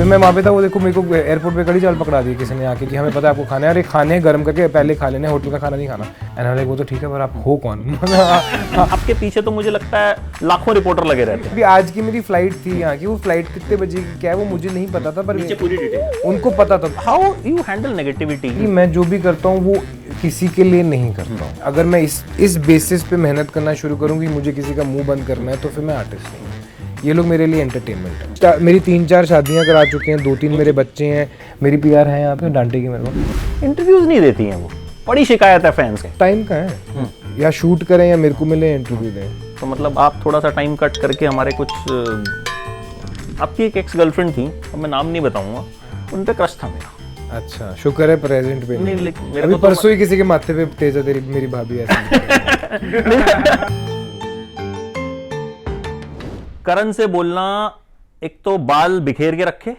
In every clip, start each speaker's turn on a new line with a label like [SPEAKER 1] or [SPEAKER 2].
[SPEAKER 1] फिर मैं वहाँ पे था, वो देखो मेरे को एयरपोर्ट पे कड़ी चाल पकड़ा दी किसी ने आके कि हमें पता है आपको खाना है, अरे खाने गर्म करके पहले खा लेने, होटल का खाना नहीं खाना। एंड वो तो ठीक है, पर आप हो कौन?
[SPEAKER 2] आपके पीछे तो मुझे लगता है लाखों रिपोर्टर लगे रहते हैं।
[SPEAKER 1] अभी आज की मेरी फ्लाइट थी यहाँ की, वो फ्लाइट कितने बजे की क्या है वो मुझे नहीं पता था, पर
[SPEAKER 2] पूरी डिटेल
[SPEAKER 1] उनको पता था।
[SPEAKER 2] How you handle negativity?
[SPEAKER 1] मैं जो भी करता हूँ वो किसी के लिए नहीं करता हूँ। अगर मैं इस बेसिस पे मेहनत करना शुरू करूँ कि मुझे किसी का मुंह बंद करना है, तो फिर मैं आर्टिस्ट नहीं हूँ। ये लोग मेरे लिए एंटरटेनमेंट है। मेरी 3-4 शादियां करा चुके हैं, 2-3 मेरे बच्चे हैं, मेरी पीआर है यहाँ पे, डांटेगी मेरे को।
[SPEAKER 2] इंटरव्यूज नहीं देती हैं वो, बड़ी शिकायत है फैंस के।
[SPEAKER 1] टाइम का है, या शूट करें या मेरे को मिले इंटरव्यू दें।
[SPEAKER 2] तो मतलब आप थोड़ा सा टाइम कट करके हमारे कुछ, आपकी एक एक्स गर्लफ्रेंड थी, अब मैं नाम नहीं बताऊंगा, उन पे क्रश था मेरा।
[SPEAKER 1] अच्छा, शुक्र है प्रेजेंट पे
[SPEAKER 2] नहीं,
[SPEAKER 1] नहीं।
[SPEAKER 2] लेकिन मेरे
[SPEAKER 1] अभी
[SPEAKER 2] को तो
[SPEAKER 1] परसों ही किसी के माथे पे तेजा तेरी मेरी भाभी ऐसी।
[SPEAKER 2] करण से बोलना, एक तो बाल बिखेर के रखे,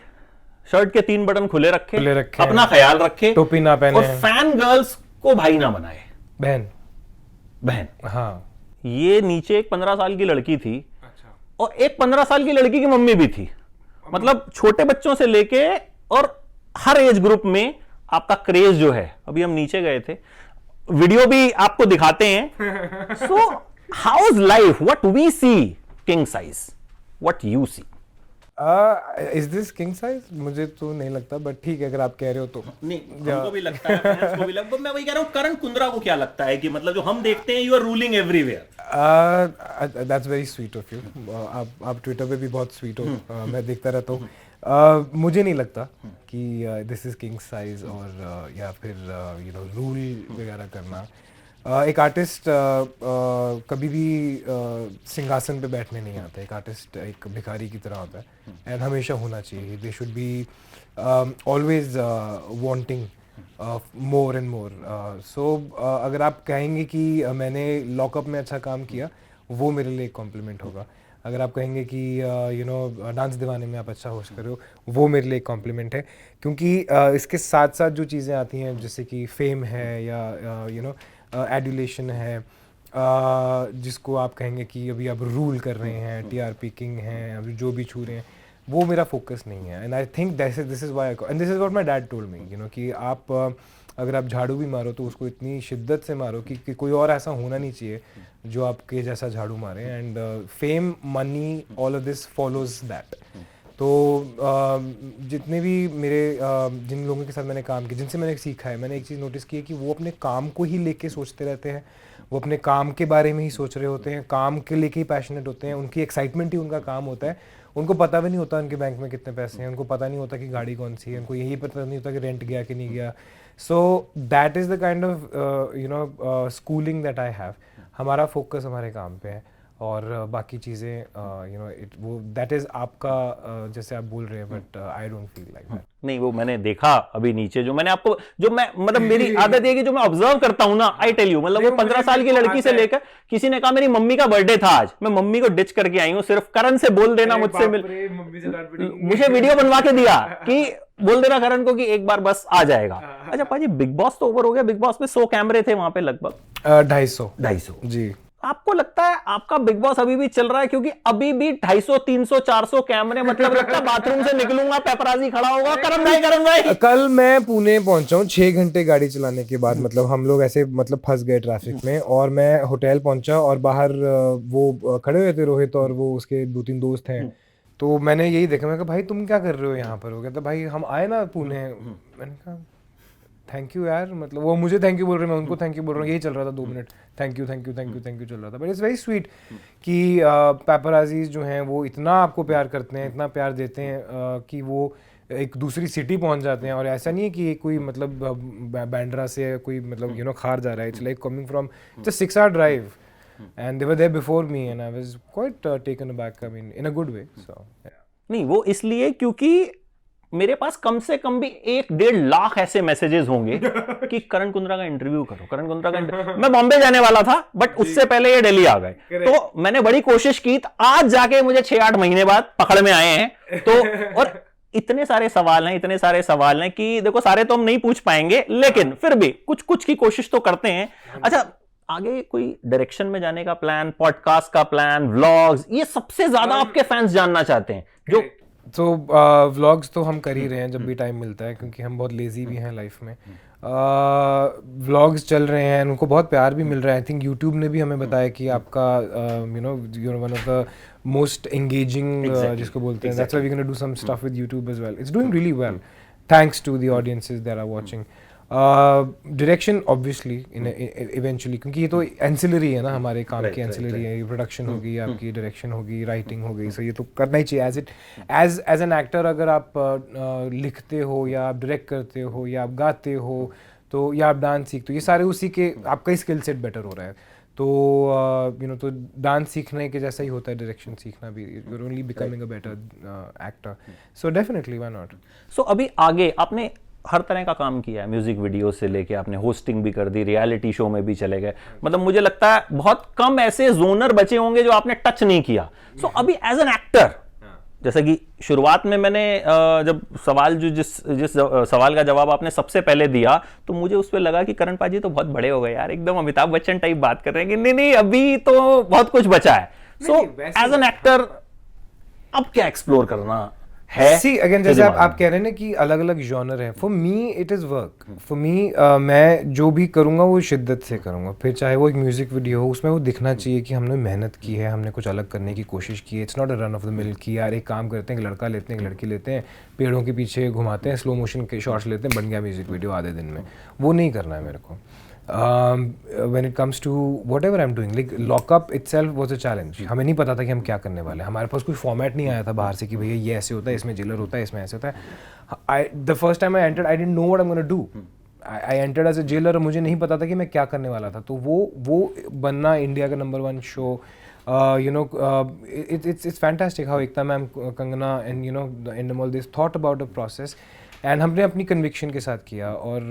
[SPEAKER 2] शर्ट के 3 बटन खुले रखे, अपना ख्याल रखे,
[SPEAKER 1] टोपी ना पहने,
[SPEAKER 2] और फैन गर्ल्स को भाई ना बनाए, बहन।
[SPEAKER 1] हाँ,
[SPEAKER 2] ये नीचे एक 15 साल की लड़की थी, और एक 15 साल की लड़की की मम्मी भी थी। मतलब छोटे बच्चों से लेके और हर एज ग्रुप में आपका क्रेज जो है, अभी हम नीचे गए थे, वीडियो भी आपको दिखाते हैं। So how is life, what we see king size, what you see?
[SPEAKER 1] Is this king size? मुझे तो नहीं लगता, बट ठीक है अगर आप कह रहे हो तो।
[SPEAKER 2] नहीं, हमको भी लगता है, फैंस को भी लगता है। मैं वही कह रहा हूं, करण कुंद्रा को क्या लगता है कि मतलब जो हम देखते हैं, you are ruling everywhere?
[SPEAKER 1] That's very sweet of you. आप ट्विटर पे भी बहुत स्वीट हो, मैं देखता रहता हूँ। मुझे नहीं लगता कि दिस इज किंग साइज, और या फिर यू नो रूल वगैरह करना। एक आर्टिस्ट कभी भी सिंहासन पे बैठने नहीं आता। एक आर्टिस्ट एक भिखारी की तरह होता है, एंड हमेशा होना चाहिए। They should be always wanting more and more. So अगर आप कहेंगे कि मैंने लॉकअप में अच्छा काम किया, वो मेरे लिए एक कॉम्प्लीमेंट होगा। अगर आप कहेंगे कि यू नो डांस दीवाने में आप अच्छा होस्ट कर रहे हो, वो मेरे लिए एक कॉम्प्लीमेंट है। क्योंकि इसके साथ साथ जो चीज़ें आती हैं, जैसे कि फेम है या यू नो एडुलेशन है, जिसको आप कहेंगे कि अभी आप रूल कर रहे हैं, टीआरपी किंग हैं, अभी जो भी छू रहे हैं, वो मेरा फोकस नहीं है। And I think this is why and this is what my dad told me, you know, कि आप अगर आप झाड़ू भी मारो तो उसको इतनी शिद्दत से मारो कि कोई और ऐसा होना नहीं चाहिए जो आपके जैसा झाड़ू मारे। And fame, money, all of this follows that. तो जितने भी मेरे जिन लोगों के साथ मैंने काम किया, जिनसे मैंने सीखा है, मैंने एक चीज़ नोटिस की है कि वो अपने काम को ही लेके सोचते रहते हैं, वो अपने काम के बारे में ही सोच रहे होते हैं, काम के लेके ही पैशनेट होते हैं, उनकी एक्साइटमेंट ही उनका काम होता है। उनको पता भी नहीं होता उनके बैंक में कितने पैसे हैं, उनको पता नहीं होता कि गाड़ी कौन सी है, उनको यही पता नहीं होता कि रेंट गया कि नहीं गया। So that is the kind of you know schooling that I have. हमारा फोकस हमारे काम पे है, और बाकी चीज़ें यू नो इट वो दैट इज़ आपका जैसे आप बोल रहे हैं, but I don't feel like that.
[SPEAKER 2] नहीं, वो मैंने देखा अभी नीचे, जो मैंने आपको, जो मैं मतलब मेरी आदत है कि जो मैं ऑब्जर्व करता हूं ना, आई टेल यू, मतलब वो 15 साल की लड़की से लेकर, किसी ने कहा मेरी मम्मी का बर्थडे था आज, मैं मम्मी को डिच करके आई हूं, सिर्फ करण से बोल देना, मुझसे मुझे वीडियो बनवा के दिया कि बोल देना करण को कि एक बार बस आ जाएगा। अच्छा पाजी, बिग बॉस तो ओवर हो गया, बिग बॉस में 100 कैमरे थे वहां पे लगभग
[SPEAKER 1] 250
[SPEAKER 2] जी। आपको लगता है आपका बिग बॉस अभी भी चल रहा है? क्योंकि अभी भी 250, 300, 400 कैमरे, मतलब लगता है बाथरूम से निकलूंगा पेपराजी खड़ा होगा, करण भाई।
[SPEAKER 1] कल मैं पुणे पहुंचा हूँ 6 घंटे गाड़ी चलाने के बाद, मतलब हम लोग ऐसे मतलब फंस गए ट्रैफिक में, और मैं होटल पहुंचा और बाहर वो खड़े हुए थे रोहित और वो उसके 2-3 दोस्त हैं। तो मैंने यही देखा, मैं कहा भाई तुम क्या कर रहे हो यहाँ पर? हो गया तो भाई हम आए ना पुणे। मैंने कहा थैंक यू यार, मतलब वो मुझे थैंक यू बोल रहे हैं, मैं उनको थैंक यू बोल रहा हूँ, यही चल रहा था 2 minute, thank you thank you thank you thank you चल रहा था। बट इट्स वेरी स्वीट कि पेपराजीज जो हैं वो इतना आपको प्यार करते हैं, इतना प्यार देते हैं कि वो एक दूसरी सिटी पहुंच जाते हैं। और ऐसा नहीं है कि कोई मतलब बैंड्रा से कोई मतलब यू नो खार जा रहा है, it's like coming from just 6 hour drive, and they were there before me and I was quite taken aback, I mean in a good way. So
[SPEAKER 2] नहीं, वो इसलिए क्योंकि मेरे पास कम से कम भी 1-1.5 लाख ऐसे मैसेजेस होंगे कि करण कुंद्रा का इंटरव्यू करो, करण कुंद्रा का मैं बॉम्बे जाने वाला था, बट उससे पहले ये दिल्ली आ गए, तो मैंने बड़ी कोशिश की, तो आज जाके मुझे 6-8 महीने बाद पकड़ में आए हैं। तो और इतने सारे सवाल हैं कि देखो सारे तो हम नहीं पूछ पाएंगे, लेकिन फिर भी कुछ कुछ की कोशिश तो करते हैं। अच्छा, आगे कोई डायरेक्शन में जाने का प्लान, पॉडकास्ट का प्लान, व्लॉग्स, ये सबसे ज्यादा आपके फैंस जानना चाहते हैं, जो
[SPEAKER 1] तो व्लॉग्स तो हम कर ही रहे हैं जब भी टाइम मिलता है, क्योंकि हम बहुत लेजी भी हैं लाइफ में. व्लॉग्स चल रहे हैं, उनको बहुत प्यार भी मिल रहा है. आई थिंक यूट्यूब ने भी हमें बताया कि आपका you're one of the most engaging जिसको बोलते हैं. That's why we gonna do some stuff with YouTube as well. It's doing really well thanks to the audiences that are watching. Direction obviously eventually, क्योंकि ये तो ancillary है ना, हमारे काम की एंसिलरी है. ये प्रोडक्शन होगी, आपकी डायरेक्शन होगी, राइटिंग हो गई, सो ये तो करना ही चाहिए. एज एन एक्टर अगर आप लिखते हो या आप डायरेक्ट करते हो या आप गाते हो तो या आप डांस सीखते हो, ये सारे उसी के आपका स्किल सेट बेटर हो रहा है. तो तो डांस सीखने के जैसा ही होता है डायरेक्शन सीखना भी. You are only becoming a better actor. So definitely why not.
[SPEAKER 2] So अभी आगे आपने हर तरह का काम किया है, म्यूजिक वीडियो से लेके आपने होस्टिंग भी कर दी, रियलिटी शो में भी चले गए. मतलब मुझे लगता है बहुत कम ऐसे जोनर बचे होंगे जो आपने टच नहीं किया. सो अभी एज एन एक्टर, जैसे कि शुरुआत में मैंने जब सवाल जो जिस सवाल का जवाब आपने सबसे पहले दिया, तो मुझे उस पर लगा कि करण पाजी तो बहुत बड़े हो गए यार, एकदम अमिताभ बच्चन टाइप बात कर रहे हैं कि नहीं नहीं अभी तो बहुत कुछ बचा है. सो एज एन एक्टर अब क्या एक्सप्लोर करना है?
[SPEAKER 1] See, again, जैसे आप कह रहे हैं ना कि अलग अलग जॉनर है. For me it is work. For me मैं जो भी करूँगा वो शिद्दत से करूँगा. फिर चाहे वो एक म्यूज़िक वीडियो हो, उसमें वो दिखना चाहिए कि हमने मेहनत की है, हमने कुछ अलग करने की कोशिश की है. It's not a run of the mill कि यार एक काम करते हैं, एक लड़का लेते हैं, एक लड़की लेते हैं, पेड़ों के पीछे घुमाते हैं, स्लो मोशन के शॉट्स लेते हैं, बन गया म्यूज़िक वीडियो आधे दिन में. वो नहीं करना है मेरे को. when it comes to whatever I'm doing, like lockup itself was a challenge. हमें नहीं पता था कि हम क्या करने वाले हैं. हमारे पास कोई फॉर्मेट नहीं आया था बाहर से कि भैया ये ऐसे होता है, इसमें जेलर होता है, इसमें ऐसे होता है. The first time I entered, I didn't know what I'm gonna do. I entered as a jailer. मुझे नहीं पता था कि मैं क्या करने वाला था. तो वो बनना इंडिया का number 1 show, it's fantastic how Ekta ma'am, Kangana and the Endemol, they thought about the process. And हमने अपनी कन्विक्शन के साथ किया और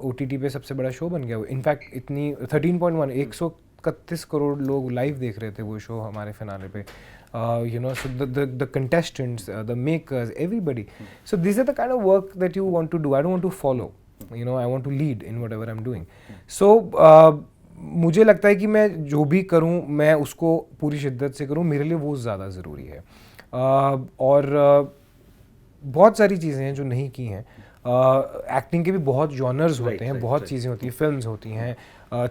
[SPEAKER 1] OTT पे सबसे बड़ा शो बन गया वो. इनफैक्ट इतनी 13.1 131 करोड़ लोग लाइव देख रहे थे वो शो हमारे फिनाले पे. So the contestants, the makers, everybody. So these are the kind of work that you want to do. I don't want to follow. I want to lead in whatever I'm doing. So मुझे लगता है कि मैं जो भी करूं मैं उसको पूरी शिद्दत से करूं. मेरे लिए वो ज़्यादा ज़रूरी है. और बहुत सारी चीज़ें हैं जो नहीं की हैं. एक्टिंग के भी बहुत जॉनर्स होते हैं, बहुत चीज़ें होती हैं, फिल्म्स होती हैं,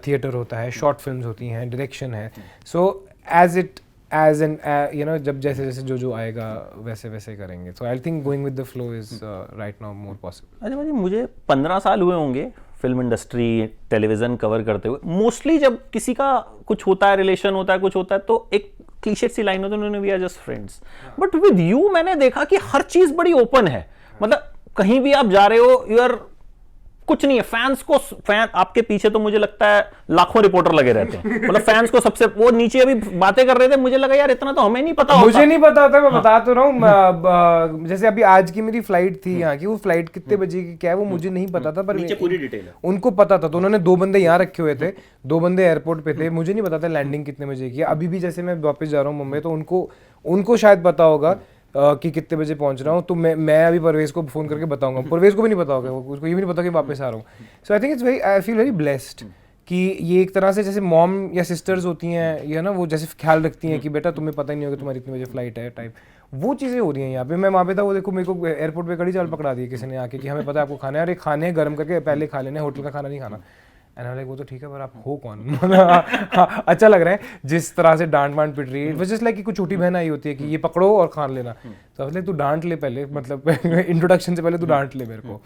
[SPEAKER 1] थिएटर होता है, शॉर्ट फिल्म्स होती हैं, डायरेक्शन है. सो एज एन जब जैसे जैसे जो आएगा वैसे वैसे करेंगे. So I think going with the flow is right now more possible.
[SPEAKER 2] अच्छा भाई, मुझे 15 साल हुए होंगे फिल्म इंडस्ट्री, टेलीविजन कवर करते हुए. मोस्टली जब किसी का कुछ होता है, रिलेशन होता है, कुछ होता है, तो एक क्लीशेड सी लाइन होती है, उन्होंने we are just friends. But with you मैंने देखा कि हर चीज बड़ी ओपन है. मतलब कहीं भी आप जा रहे हो, यू आर कुछ नहीं है. फैन आपके पीछे तो मुझे लगता है लाखों रिपोर्टर लगे रहते हैं. मतलब फैंस को सबसे, वो नीचे अभी बातें कर रहे थे, मुझे लगा यार इतना तो हमें नहीं पता होता.
[SPEAKER 1] मुझे नहीं पता होता, मैं बता तो रहा हूँ. जैसे अभी आज की मेरी फ्लाइट थी यहाँ की, वो फ्लाइट कितने बजे की क्या है वो मुझे नहीं पता था, पर
[SPEAKER 2] नीचे पूरी डिटेल है.
[SPEAKER 1] उनको पता था. तो उन्होंने 2 बंदे यहाँ रखे हुए थे, 2 बंदे एयरपोर्ट पे थे. मुझे नहीं पता था लैंडिंग कितने बजे की. अभी भी जैसे मैं वापस जा रहा हूँ मुंबई, तो उनको शायद पता होगा कि कितने बजे पहुंच रहा हूँ. तो मैं अभी परवेज को फ़ोन करके बताऊंगा. परवेज को भी नहीं पता होगा, उसको ये भी नहीं पता कि वापस आ रहा हूँ. सो आई फील वेरी ब्लेस्ड कि ये एक तरह से जैसे मॉम या सिस्टर्स होती हैं, ये ना, वो जैसे ख्याल रखती हैं कि बेटा तुम्हें पता ही नहीं होगा तुम्हारी इतने बजे फ्लाइट है टाइप. वो चीज़ें हो रही हैं यहाँ पे. मैं वहाँ पे था, वो देखो मेरे को एयरपोर्ट पे कड़ी चावल पकड़ा दिए किसी ने आके कि हमें पता है आपको खाना है, अरे खाने गर्म करके पहले खा लेने, होटल का खाना नहीं खाना. एंड वो तो ठीक है, पर आप हो कौन? अच्छा लग रहा है जिस तरह से डांट पिट रही है. जस्ट लाइक कि कुछ छोटी बहन आई होती है कि ये पकड़ो और खान लेना. तो लाइक तू डांट ले पहले, मतलब इंट्रोडक्शन से पहले तू डांट ले मेरे को.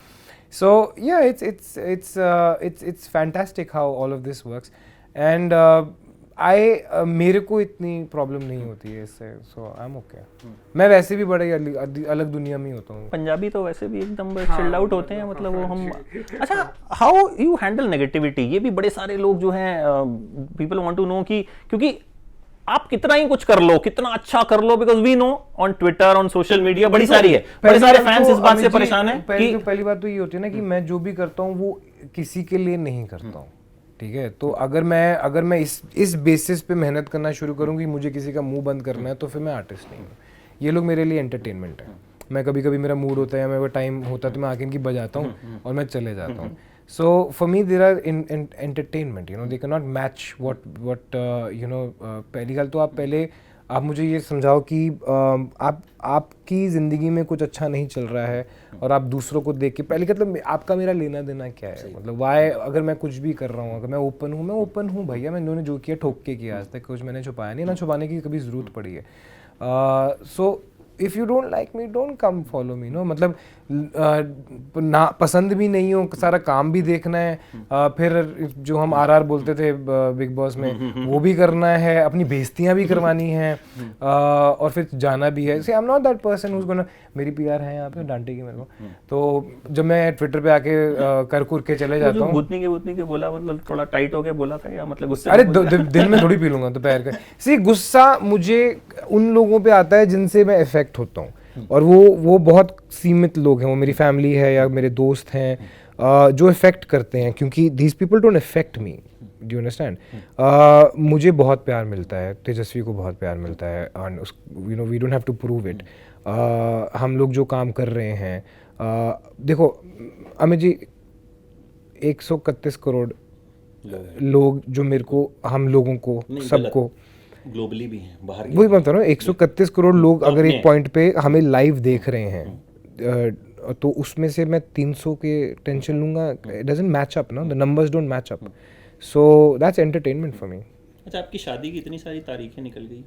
[SPEAKER 1] सो या it's fantastic how all of this works. And मेरे को इतनी प्रॉब्लम नहीं होती है इससे. सो आई एम ओके. मैं वैसे भी बड़े अलग दुनिया में होता हूँ.
[SPEAKER 2] पंजाबी तो वैसे भी एकदम चिल्ड आउट होते हैं, मतलब वो हम. अच्छा, हाउ यू हैंडल नेगेटिविटी? ये भी बड़े सारे लोग जो हैं, पीपल वांट टू नो कि क्योंकि आप कितना ही कुछ कर लो, कितना अच्छा कर लो, because we know on Twitter, on social media बड़ी सारी है, बड़े सारे फैंस इस बात से परेशान है कि
[SPEAKER 1] पहली बात तो ये होती है ना कि मैं जो भी करता हूँ वो किसी के लिए नहीं करता हूँ. ठीक है, तो अगर मैं इस बेसिस पे मेहनत करना शुरू करूँ कि मुझे किसी का मुंह बंद करना है, तो फिर मैं आर्टिस्ट नहीं हूँ. ये लोग मेरे लिए एंटरटेनमेंट है. मैं कभी कभी मेरा मूड होता है या मेरा टाइम होता है तो मैं आके इनकी बजाता हूँ और मैं चले जाता हूँ. So for me there are entertainment, they can not match what पहली गल तो आप पहले आप मुझे ये समझाओ कि आपकी ज़िंदगी में कुछ अच्छा नहीं चल रहा है और आप दूसरों को देख के पहले मतलब आपका मेरा लेना देना क्या है, मतलब वाई, अगर मैं कुछ भी कर रहा हूँ, अगर मैं ओपन हूँ भैया, मैंने जो किया ठोक के किया, आज तक कुछ मैंने छुपाया नहीं, ना छुपाने की कभी ज़रूरत पड़ी है। So if you don't like me don't come follow me, no मतलब ना पसंद भी नहीं हो, सारा काम भी देखना है, फिर जो हम आरआर बोलते थे बिग बॉस में वो भी करना है, अपनी बेइज्जतियाँ भी करवानी हैं, और फिर जाना भी है। See I am not that person who's gonna, मेरी पीआर है यहाँ पे डांटेगी मेरे को, तो जब मैं ट्विटर पे आके कर कुर के चले जाता हूँ,
[SPEAKER 2] भूतनी के बोला मतलब थोड़ा टाइट हो के बोला था या मतलब गुस्से?
[SPEAKER 1] अरे दिन में थोड़ी पी लूंगा दोपहर का। सी गुस्सा मुझे उन लोगों पे आता है जिनसे मैं इफेक्ट होता हूँ, और वो बहुत सीमित लोग हैं, वो मेरी फैमिली है या मेरे दोस्त हैं जो इफेक्ट करते हैं, क्योंकि these people don't effect me, do you understand. मुझे बहुत प्यार मिलता है, तेजस्वी को बहुत प्यार मिलता है, and you know we don't have to prove it. हम लोग जो काम कर रहे हैं, देखो अमित जी, 131 करोड़ लोग जो मेरे को, हम लोगों को, सबको
[SPEAKER 2] ग्लोबली भी हैं, बाहर
[SPEAKER 1] वही बता रहा हूँ, 131 करोड़ लोग अगर एक पॉइंट पे हमें लाइव देख रहे हैं, तो उसमें से मैं 300 के टेंशन लूंगा, इट डजंट मैच अप ना, the numbers don't match up, so that's entertainment for me.
[SPEAKER 2] अच्छा, आपकी शादी की इतनी सारी तारीखें निकल गई,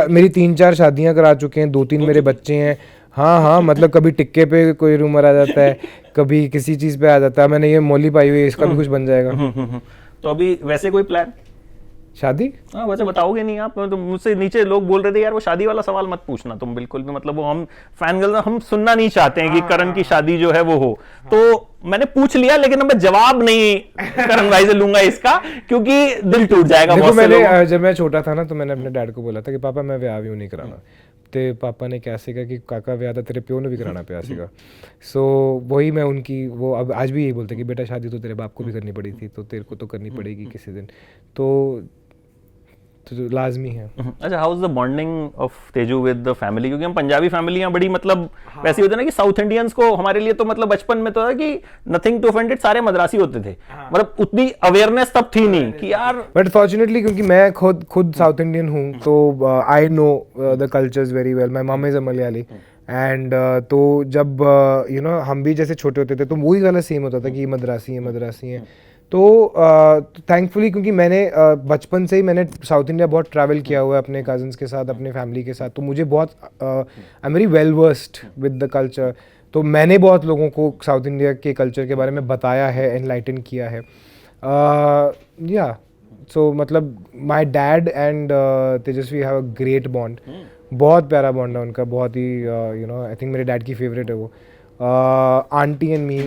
[SPEAKER 1] मेरी 3-4 शादियां करा चुके हैं, 2-3 मेरे बच्चे हैं। हाँ मतलब कभी टिक्के पे कोई रूमर आ जाता है, कभी किसी चीज़ पे आ जाता है, मैंने ये मौली पाई हुई है, इसका भी कुछ बन जाएगा।
[SPEAKER 2] तो अभी वैसे कोई प्लान
[SPEAKER 1] शादी?
[SPEAKER 2] हाँ, वैसे बताओगे नहीं आप, तो मुझसे नीचे लोग बोल रहे थे यार वो शादी वाला सवाल मत पूछना तुम बिल्कुल भी, मतलब वो हम फैन गर्ल हम सुनना नहीं चाहते हैं कि करण की शादी जो है वो हो। तो मैंने पूछ लिया, लेकिन अब मैं जवाब नहीं करण भाई से लूंगा इसका, क्योंकि दिल टूट जाएगा।
[SPEAKER 1] देखो मैंने जब मैं छोटा था ना, तो मैंने अपने डैड को बोला था कि पापा मैं ब्याह भी नहीं कराना, ते पापा ने क्या सीखा कि काका ब्याह था, तेरे प्यो ने भी कराना प्यार सीखा। सो वही मैं उनकी, वो अब आज भी यही बोलते कि बेटा शादी तो तेरे बाप को भी करनी पड़ी थी, तो तेरे को तो करनी पड़ेगी किसी दिन, तो लाजमी है।
[SPEAKER 2] अच्छा, how is the bonding of Teju with the family, क्योंकि हम पंजाबी फैमिलियां बड़ी मतलब वैसे होते ना कि साउथ इंडियंस को, हमारे लिए तो मतलब बचपन में तो था कि नथिंग टू ऑफेंडेड, सारे मद्रासी होते थे, मतलब उतनी अवेयरनेस तब थी नहीं कि यार,
[SPEAKER 1] बट फॉर्चुनेटली क्योंकि मैं खुद साउथ इंडियन हूँ, तो I know the cultures very well, my mom is a Malayali, and तो जब यू नो हम भी जैसे छोटे होते थे तो वही वाला सेम होता था कि मद्रासी है। तो थैंकफुली क्योंकि मैंने बचपन से ही मैंने साउथ इंडिया बहुत ट्रैवल किया हुआ है अपने कज़न्स के साथ, अपने फैमिली के साथ, तो मुझे बहुत I am very well versed with the culture. तो मैंने बहुत लोगों को साउथ इंडिया के कल्चर के बारे में बताया है, एनलाइटन किया है। या सो मतलब my dad and Tejashwi have a great bond, बहुत प्यारा बॉन्ड है उनका, बहुत ही यू नो आई थिंक मेरे डैड की फेवरेट है वो। Aunty and me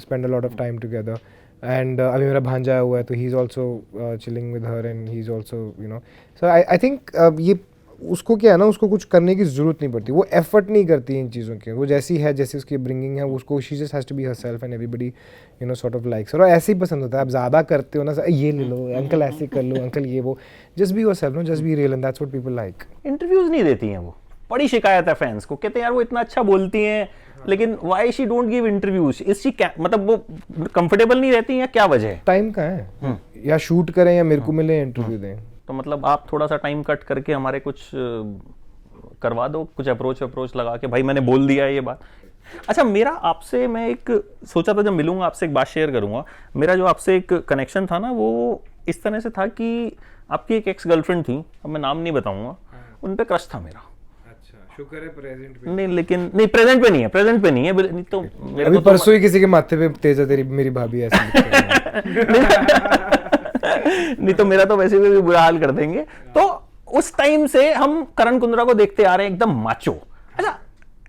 [SPEAKER 1] spend a lot of time together, and अभी मेरा भांजा आया हुआ है, तो he is also chilling with her, and he is also you know, so I think ये उसको क्या है ना, उसको कुछ करने की ज़रूरत नहीं पड़ती, वो एफर्ट नहीं करती इन चीज़ों के, वो जैसी है, जैसी उसकी ब्रिंगिंग है, उसको she just has to be herself, and everybody you know sort of likes, और ऐसे ही पसंद होता है। आप ज़्यादा करते हो ना, ये ले लो अंकल, ऐसे कर लो अंकल, ये वो, just be yourself, no, just be real, and that's what people like.
[SPEAKER 2] Interviews नहीं देती हैं वो, बड़ी शिकायत है फैंस को, कहते हैं यार वो इतना अच्छा बोलती हैं, लेकिन why she don't give interviews, इसकी मतलब वो कंफर्टेबल नहीं रहती हैं, क्या वजह है?
[SPEAKER 1] टाइम कहाँ है, या शूट करें या मेरे को मिले इंटरव्यू दें।
[SPEAKER 2] तो मतलब आप थोड़ा सा टाइम कट करके हमारे कुछ करवा दो, कुछ अप्रोच लगा के, भाई मैंने बोल दिया है ये बात। अच्छा, मेरा आपसे, मैं एक सोचा था जब मिलूंगा आपसे एक बात शेयर करूंगा, मेरा जो आपसे एक कनेक्शन था ना, वो इस तरह से था कि आपकी एक एक्स गर्लफ्रेंड थी, अब मैं नाम नहीं बताऊंगा, उन पे क्रश था मेरा।
[SPEAKER 1] शुक्र है प्रेजेंट पे
[SPEAKER 2] नहीं, लेकिन नहीं, प्रेजेंट पे नहीं है, नहीं तो मेरे
[SPEAKER 1] अभी
[SPEAKER 2] को
[SPEAKER 1] परसों ही किसी के माथे पे तेजा तेरी मेरी भाभी ऐसे
[SPEAKER 2] नहीं तो मेरा तो वैसे भी बुरा हाल कर देंगे। तो उस टाइम से हम करण कुंद्रा को देखते आ रहे हैं, एकदम माचो। अच्छा,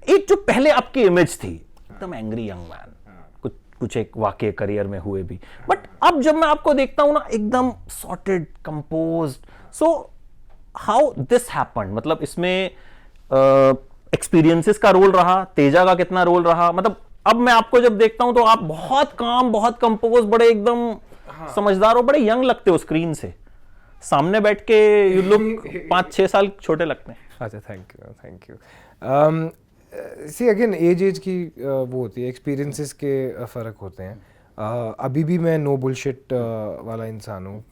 [SPEAKER 2] एक जो पहले आपकी इमेज थी, एकदम एंग्री यंग मैन, कुछ एक वाकई करियर में हुए भी, बट अब जब मैं आपको देखता हूं ना, एकदम sorted, composed. So how this happened, मतलब इसमें एक्सपीरियंसेस का रोल रहा, तेजा का कितना रोल रहा, मतलब अब मैं आपको जब देखता हूं तो आप बहुत काम, बहुत कंपोज, बड़े एकदम समझदार हो, बड़े यंग लगते हो स्क्रीन से, सामने बैठ के यू लुक 5-6 साल छोटे लगते हैं।
[SPEAKER 1] अच्छा, thank you. See again age की वो होती है, एक्सपीरियंसेस के फ़र्क होते हैं। अभी भी मैं नो बुलशिट वाला इंसान हूँ,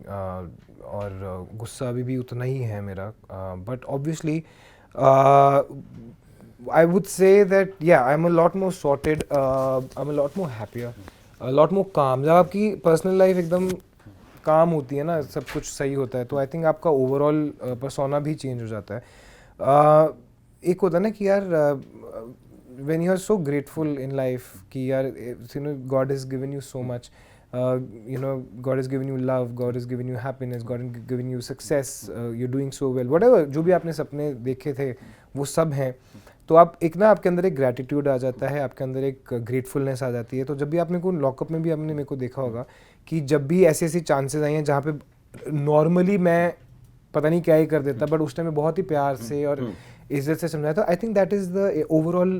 [SPEAKER 1] और गुस्सा अभी भी उतना ही है मेरा, but obviously I would say that yeah, I'm a lot more sorted, I'm a lot more happier, a lot more calm. जब आपकी पर्सनल लाइफ एकदम काम होती है ना, सब कुछ सही होता है, तो आई थिंक आपका ओवरऑल पर्सोना भी चेंज हो जाता है. एक होता है ना कि यार when you are so grateful in life कि यार you know God has given you so much, you know God has given you love, God has given you happiness, God has given you success, you're doing so well, whatever जो भी आपने सपने देखे थे वो सब हैं. तो आप एक ना आपके अंदर एक ग्रैटिट्यूड आ जाता है, आपके अंदर एक ग्रेटफुलनेस आ जाती है. तो जब भी आपने को लॉकअप में भी आपने मेरे को देखा होगा कि जब भी ऐसी ऐसी चांसेस आई हैं जहाँ पे नॉर्मली मैं पता नहीं क्या ही कर देता, बट उस टाइम में बहुत ही प्यार से और इज्जत से समझाया था. I think that is the overall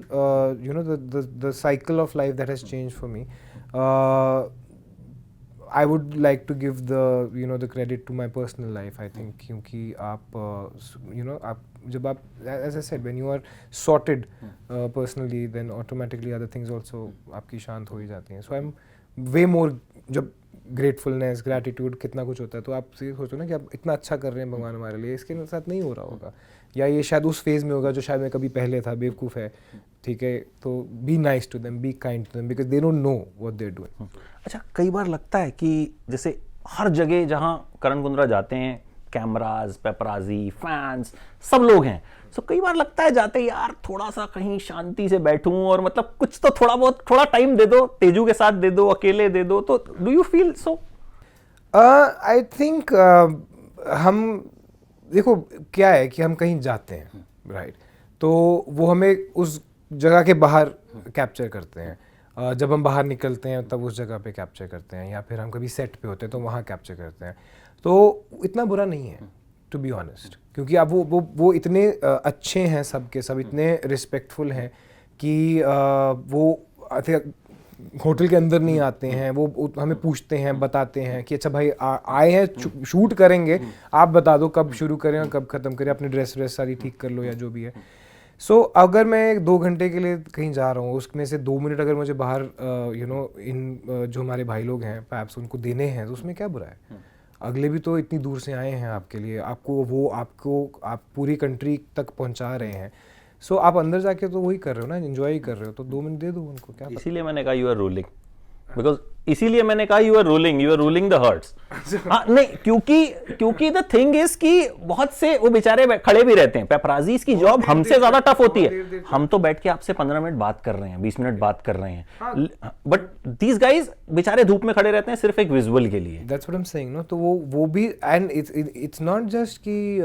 [SPEAKER 1] you know the cycle of life that has change for me. I would like to give the credit to my personal life, I think, क्योंकि आप आप जब आप, as I said, when you are sorted personally, then automatically other things also आपकी शांत हो ही जाती हैं. So I'm way more, जब gratefulness, gratitude कितना कुछ होता है, तो आप सोचो ना कि आप इतना अच्छा कर रहे हैं भगवान हमारे लिए, इसके साथ नहीं हो रहा होगा, या ये शायद उस फेज़ में होगा जो शायद मैं कभी पहले था, बेवकूफ़ है, ठीक है. तो be nice to them, be kind to them, because they don't know what they are doing.
[SPEAKER 2] अच्छा, कई बार लगता है कि जैसे हर जगह जहां करण कुंद्रा जाते हैं, कैमराज, पेपराजी, फैंस, सब लोग हैं. सो कई बार लगता है जाते यार थोड़ा सा कहीं शांति से बैठूं, और मतलब कुछ तो थोड़ा टाइम दे दो, तेजू के साथ दे दो, अकेले दे दो. तो do you feel so?
[SPEAKER 1] I think हम देखो क्या है कि हम कहीं जाते हैं, राइट, तो वो हमें उस जगह के बाहर कैप्चर करते हैं. जब हम बाहर निकलते हैं तब उस जगह पे कैप्चर करते हैं, या फिर हम कभी सेट पे होते हैं तो वहाँ कैप्चर करते हैं. तो इतना बुरा नहीं है, टू बी ऑनेस्ट, क्योंकि अब वो इतने अच्छे हैं, सब के सब इतने रिस्पेक्टफुल हैं कि वो होटल के अंदर नहीं आते हैं, वो हमें पूछते हैं, बताते हैं कि अच्छा भाई आए हैं, शूट करेंगे, आप बता दो कब शुरू करें और कब ख़त्म करें, अपनी ड्रेस सारी ठीक कर लो या जो भी है. सो अगर मैं 2 घंटे के लिए कहीं जा रहा हूँ, उसमें से 2 मिनट अगर मुझे बाहर इन जो हमारे भाई लोग हैं पैप्स उनको देने हैं, तो उसमें क्या बुरा है. अगले भी तो इतनी दूर से आए हैं आपके लिए, आप पूरी कंट्री तक पहुँचा रहे हैं. सो आप अंदर जाके तो वही कर रहे हो ना, एंजॉय ही कर रहे हो, तो 2 मिनट दे दो उनको, क्या.
[SPEAKER 2] इसीलिए मैंने कहा यू आर रूलिंग, बिकॉज इसीलिए मैंने कहा you are ruling the hearts. हाँ नहीं, क्योंकि द थिंग इज कि बहुत से वो बेचारे खड़े भी रहते हैं. पेपराजीज की जॉब हमसे ज्यादा टफ होती है. हम तो बैठ के आपसे 15 मिनट बात कर रहे हैं, 20 मिनट बात कर रहे हैं, बट दीज गाइज बेचारे धूप में खड़े रहते हैं सिर्फ एक विजुअल के लिए.
[SPEAKER 1] That's what I am saying no. तो वो भी, एंड इट्स नॉट जस्ट कि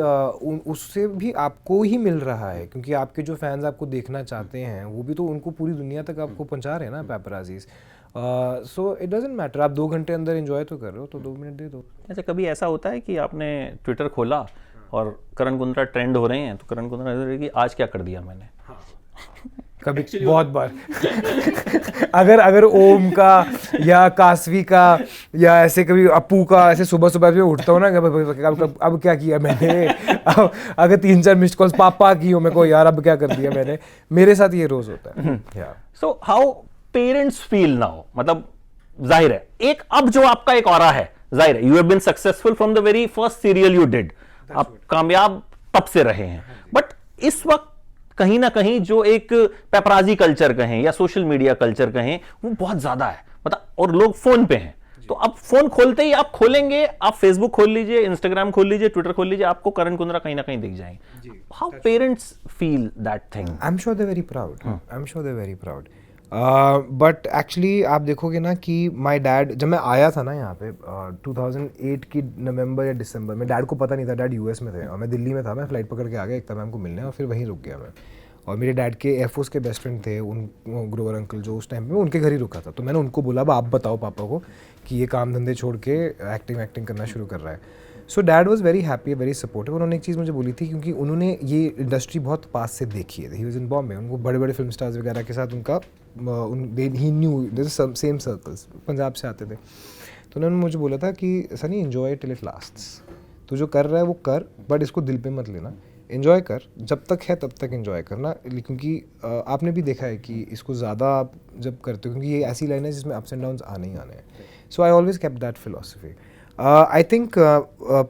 [SPEAKER 1] उससे भी आपको ही मिल रहा है, क्योंकि आपके जो फैंस आपको देखना चाहते हैं वो भी तो उनको पूरी दुनिया तक आपको पहुंचा रहे हैं ना paparazzi. So it doesn't matter, आप 2 घंटे अंदर एंजॉय तो कर रहे हो, तो 2 मिनट दे दो.
[SPEAKER 2] अच्छा, कभी ऐसा होता है कि आपने ट्विटर खोला और करण कुंद्रा ट्रेंड हो रहे हैं, तो करण कुंद्रा कि आज क्या कर दिया मैंने?
[SPEAKER 1] कभी बहुत बार अगर ओम का या कासवी का या ऐसे कभी अपू का ऐसे सुबह सुबह में उठता हूँ ना, अब क्या किया मैंने, अगर 3-4 मिस्ड कॉल्स पापा की हो मेरे को, यार अब क्या कर दिया मैंने. मेरे साथ ये रोज होता है.
[SPEAKER 2] So how parents feel now? मतलब जाहिर है एक अब जो आपका एक ऑरा है, जाहिर है you have been successful from the very first serial you did, आप कामयाब तब से रहे हैं, बट इस वक्त कहीं ना कहीं जो एक पेपराजी कल्चर कहें या सोशल मीडिया कल्चर कहें, वो बहुत ज्यादा है, मतलब, और लोग फोन पे हैं. तो अब फोन खोलते ही आप खोलेंगे, आप फेसबुक खोल लीजिए, इंस्टाग्राम खोल लीजिए, ट्विटर खोल लीजिए, आपको करण कुंद्रा कहीं ना कहीं दिख जाएंगे. How parents feel that thing?
[SPEAKER 1] I am sure they very proud. But actually आप देखोगे ना कि माई डैड, जब मैं आया था ना यहाँ पे 2008 की नवंबर या दिसंबर में, डैड को पता नहीं था, डैड यूएस में थे और मैं दिल्ली में था. मैं फ्लाइट पकड़ के आ गया एकता मैम को मिलने, और फिर वहीं रुक गया मैं. और मेरे डैड के एयरफोर्स के बेस्ट फ्रेंड थे उन ग्रोवर अंकल, जो उस टाइम पे उनके घर ही रुका था. तो मैंने उनको बोला आप बताओ पापा को कि ये काम धंधे छोड़ के एक्टिंग करना शुरू कर रहा है. So dad was very happy, very supportive. उन्होंने एक चीज़ मुझे बोली थी, क्योंकि उन्होंने ये इंडस्ट्री बहुत पास से देखी है. ही वाज इन बॉम्बे, उनको बड़े बड़े फिल्म स्टार्स वगैरह के साथ उनका ही न्यू सेम सर्कल्स, पंजाब से आते थे. तो उन्होंने मुझे बोला था कि Sunny enjoy till it lasts, तू जो कर रहा है वो कर, बट इसको दिल पे मत लेना, एंजॉय कर, जब तक है तब तक एंजॉय करना, क्योंकि आपने भी देखा है कि इसको ज़्यादा आप जब करते हो, क्योंकि ये ऐसी लाइन है जिसमें अप्स एंड डाउन्स आने ही आने हैं. So I always kept that philosophy. I think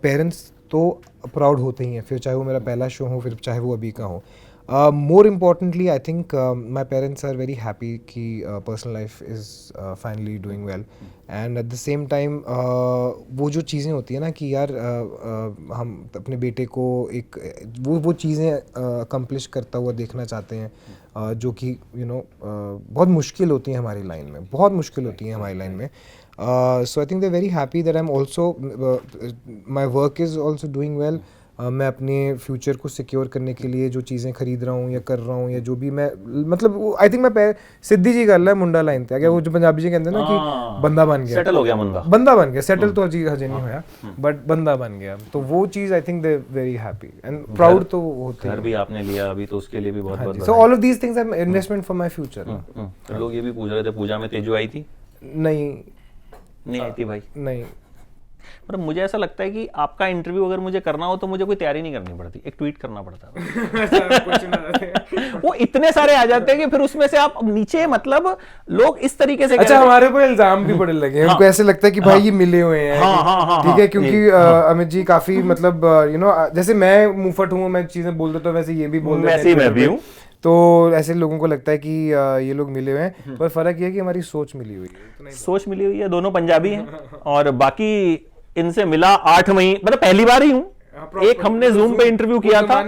[SPEAKER 1] parents तो प्राउड होते ही हैं, फिर चाहे वो मेरा पहला शो हो, फिर चाहे वो अभी का हो. More importantly, I think my parents are very happy कि personal life is finally doing well, and at the same time वो जो चीज़ें होती है ना कि यार हम अपने बेटे को एक वो चीज़ें accomplish करता हुआ देखना चाहते हैं, जो कि बहुत मुश्किल होती हैं हमारी लाइन में, बहुत मुश्किल होती हैं हमारी लाइन में. So I think they're very happy that I'm also my work is also doing well. मैं अपने फ्यूचर को सिक्योर करने के लिए जो चीज़ें खरीद रहा हूँ या कर रहा हूँ, या जो भी मैं मतलब आई थिंक मैं सिद्धि जी गल है मुंडा लाइन पे आ गया, वो जो पंजाबी जी कहते हैं ना कि बंदा बन गया,
[SPEAKER 2] सेटल हो गया,
[SPEAKER 1] बंदा बन गया. सेटल तो हजे नहीं होया, बट बंदा बन गया. तो वो चीज़ I think they very happy and proud तो होते हैं.
[SPEAKER 2] घर भी आपने लिया अभी, तो उसके लिए भी बहुत बहुत
[SPEAKER 1] so all of these things are investment for my future.
[SPEAKER 2] लोग ये भी पूछ रहे थे पूजा में तेजू आई थी? नहीं आई थी भाई,
[SPEAKER 1] नहीं.
[SPEAKER 2] मतलब मुझे ऐसा लगता है कि आपका इंटरव्यू अगर मुझे करना हो तो मुझे कोई तैयारी नहीं करनी पड़ती, एक ट्वीट करना पड़ता है. वो इतने सारे आ जाते हैं कि फिर उसमें से आप नीचे मतलब लोग इस तरीके से.
[SPEAKER 1] अच्छा, हमारे को इल्जाम भी बड़े लगे हैं. हमको ऐसे लगता है कि भाई ये मिले हुए हैं. ठीक है, क्योंकि अमित जी काफी मतलब जैसे मैं मुंहफट हूँ, मैं चीजें बोल देता हूँ, वैसे ये भी बोल देते हैं,
[SPEAKER 2] मैं भी हूँ.
[SPEAKER 1] तो ऐसे लोगों को लगता है कि ये लोग मिले हुए हैं, पर फर्क ये है कि हमारी सोच मिली हुई है.
[SPEAKER 2] सोच मिली हुई है, दोनों पंजाबी हैं. और बाकी इनसे मिला 8 महीने, मतलब पहली बार ही हूँ. एक हमने जूम पे इंटरव्यू किया था,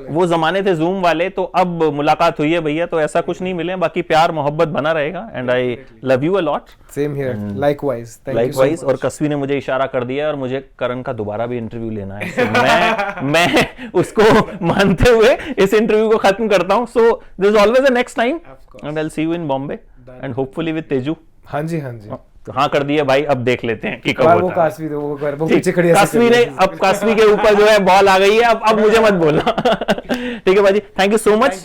[SPEAKER 2] वो जमाने थे जूम वाले, तो अब मुलाकात हुई है भैया, तो ऐसा कुछ नहीं मिले. बाकी प्यार मोहब्बत बना रहेगा, and I love you a lot.
[SPEAKER 1] Same here, likewise.
[SPEAKER 2] Likewise. और कसवी ने मुझे इशारा कर दिया और मुझे करण का दोबारा भी इंटरव्यू लेना है. so मैं उसको मानते हुए इस इंटरव्यू को खत्म करता हूँ. So there is always a next time, and I will see you in Bombay, and hopefully with Teju.
[SPEAKER 1] हाँ जी, हाँ जी.
[SPEAKER 2] तो हाँ कर दिया भाई, अब देख लेते हैं कि कब
[SPEAKER 1] वो
[SPEAKER 2] होता है.
[SPEAKER 1] कास्वी वो पीछे खड़ी है.
[SPEAKER 2] कास्वी नहीं, अब कास्वी के ऊपर जो है बॉल आ गई है, अब मुझे मत बोलना. ठीक है भाई, थैंक यू सो मच.